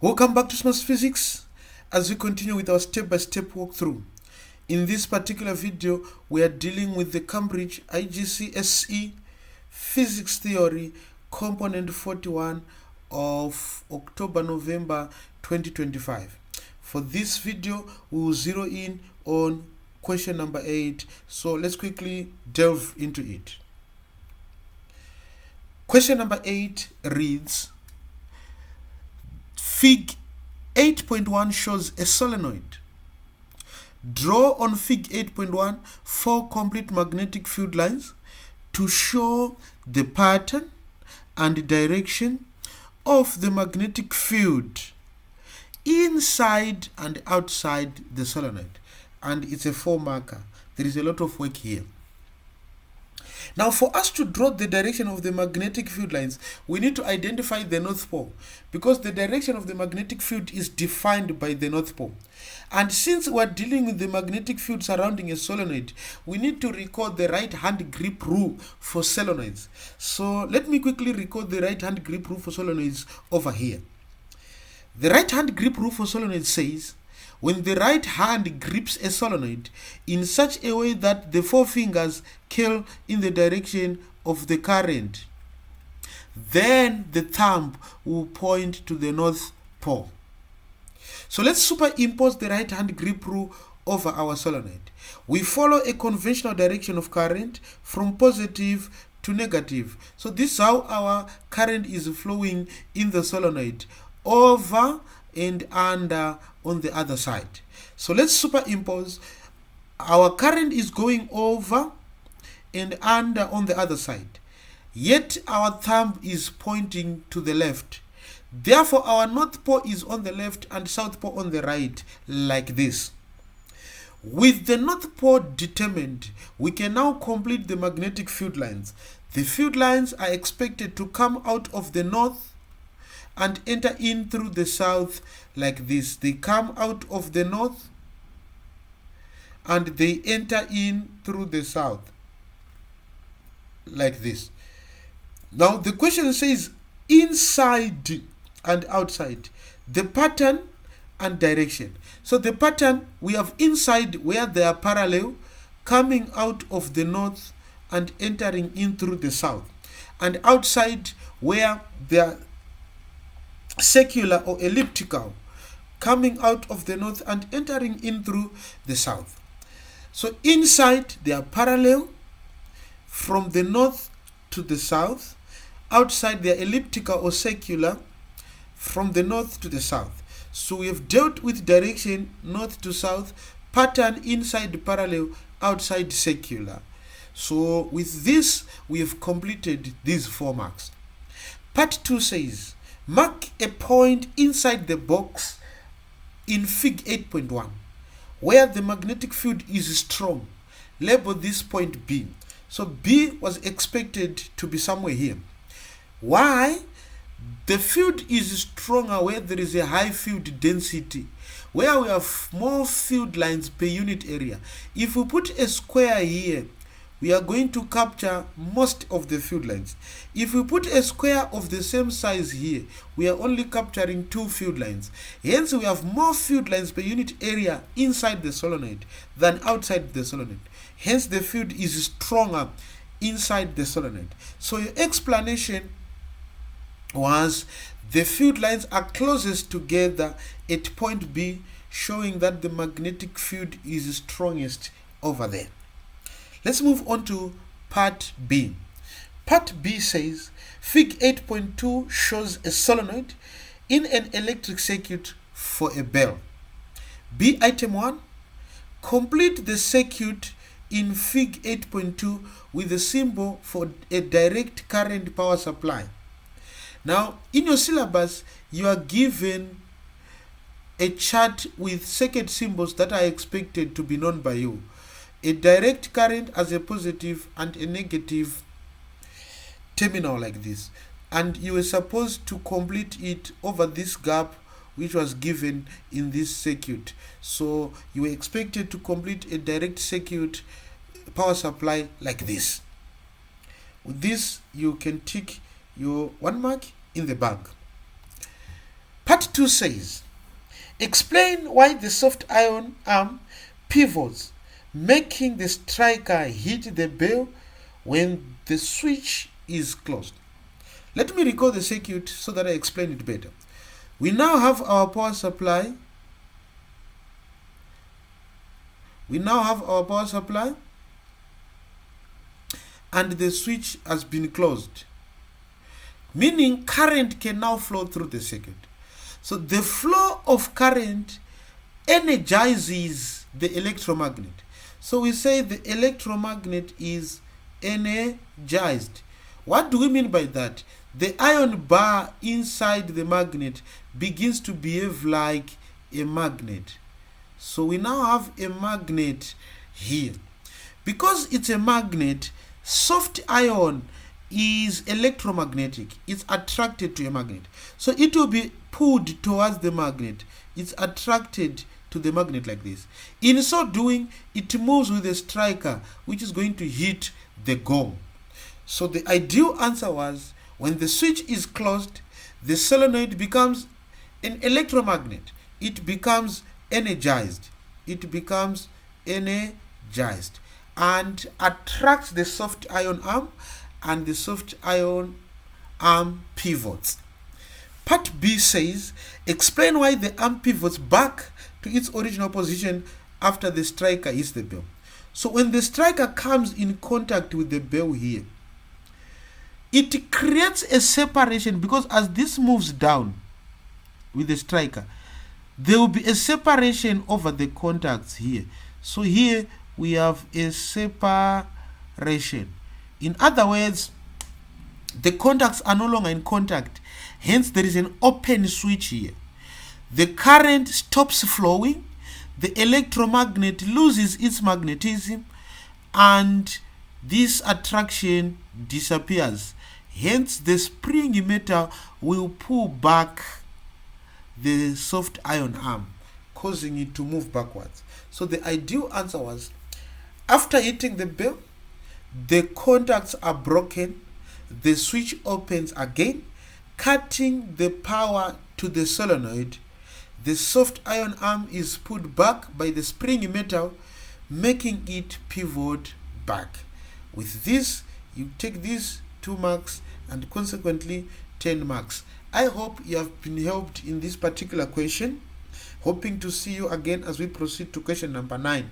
Welcome back to Smart Physics as we continue with our step-by-step walkthrough. In this particular video, we are dealing with the Cambridge IGCSE Physics Theory Component 41 of October-November 2025. For this video, we will zero in on question number 8. So let's quickly delve into it. Question number 8 reads, Fig 8.1 shows a solenoid. Draw on Fig 8.1 4 complete magnetic field lines to show the pattern and direction of the magnetic field inside and outside the solenoid. And it's a 4 marker. There is a lot of work here. Now, for us to draw the direction of the magnetic field lines, we need to identify the North Pole, because the direction of the magnetic field is defined by the North Pole. And since we're dealing with the magnetic field surrounding a solenoid, we need to record the right-hand grip rule for solenoids. So let me quickly record the right-hand grip rule for solenoids over here. The right-hand grip rule for solenoids says, when the right hand grips a solenoid in such a way that the 4 fingers curl in the direction of the current, then the thumb will point to the North Pole. So let's superimpose the right hand grip rule over our solenoid. We follow a conventional direction of current from positive to negative. So this is how our current is flowing in the solenoid, over and under on the other side. So let's superimpose. Our current is going over and under on the other side, yet our thumb is pointing to the left. Therefore, our North Pole is on the left and South Pole on the right, like this. With the North Pole determined, we can now complete the magnetic field lines. The field lines are expected to come out of the north and enter in through the south like this. They come out of the north and they enter in through the south like this. Now the question says inside and outside, the pattern and direction. So the pattern, we have inside where they are parallel, coming out of the north and entering in through the south, and outside where they are circular or elliptical, coming out of the north and entering in through the south. So inside they are parallel from the north to the south, outside they are elliptical or circular from the north to the south. So we have dealt with direction north to south, pattern inside parallel, outside circular. So with this we have completed these 4 marks. Part 2 says, mark a point inside the box in Fig 8.1 where the magnetic field is strong. Label this point B. So B was expected to be somewhere here. Why? The field is stronger where there is a high field density, where we have more field lines per unit area. If we put a square here, we are going to capture most of the field lines. If we put a square of the same size here, we are only capturing 2 field lines. Hence, we have more field lines per unit area inside the solenoid than outside the solenoid. Hence, the field is stronger inside the solenoid. So your explanation was the field lines are closest together at point B, showing that the magnetic field is strongest over there. Let's move on to part B. Part B says, Fig 8.2 shows a solenoid in an electric circuit for a bell. B item 1, complete the circuit in Fig 8.2 with the symbol for a direct current power supply. Now, in your syllabus, you are given a chart with circuit symbols that are expected to be known by you. A direct current as a positive and a negative terminal like this. And you were supposed to complete it over this gap which was given in this circuit. So you were expected to complete a direct circuit power supply like this. With this, you can tick your 1 mark in the bank. Part 2 says, explain why the soft iron arm pivots, making the striker hit the bell when the switch is closed. Let me recall the circuit so that I explain it better. We now have our power supply. And the switch has been closed, meaning current can now flow through the circuit. So the flow of current energizes the electromagnet. So we say the electromagnet is energized. What do we mean by that? The iron bar inside the magnet begins to behave like a magnet. So we now have a magnet here. Because it's a magnet, soft iron is electromagnetic. It's attracted to a magnet. So it will be pulled towards the magnet. It's attracted to the magnet like this. In so doing, it moves with the striker, which is going to hit the gong. So the ideal answer was, when the switch is closed, the solenoid becomes an electromagnet. It becomes energized. And attracts the soft iron arm, and the soft iron arm pivots. Part B says, explain why the arm pivots back to its original position after the striker hits the bell. So when the striker comes in contact with the bell here, it creates a separation, because as this moves down with the striker, there will be a separation over the contacts here. So here we have a separation. In other words, the contacts are no longer in contact. Hence, there is an open switch here. The current stops flowing. The electromagnet loses its magnetism, and this attraction disappears. Hence, the springy metal will pull back the soft iron arm, causing it to move backwards. So the ideal answer was, after hitting the bell, the contacts are broken, the switch opens again, cutting the power to the solenoid. The soft iron arm is pulled back by the springy metal, making it pivot back. With this, you take these 2 marks and consequently 10 marks. I hope you have been helped in this particular question. Hoping to see you again as we proceed to question number 9.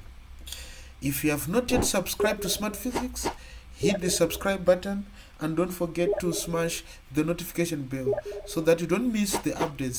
If you have not yet subscribed to Smart Physics, hit the subscribe button and don't forget to smash the notification bell so that you don't miss the updates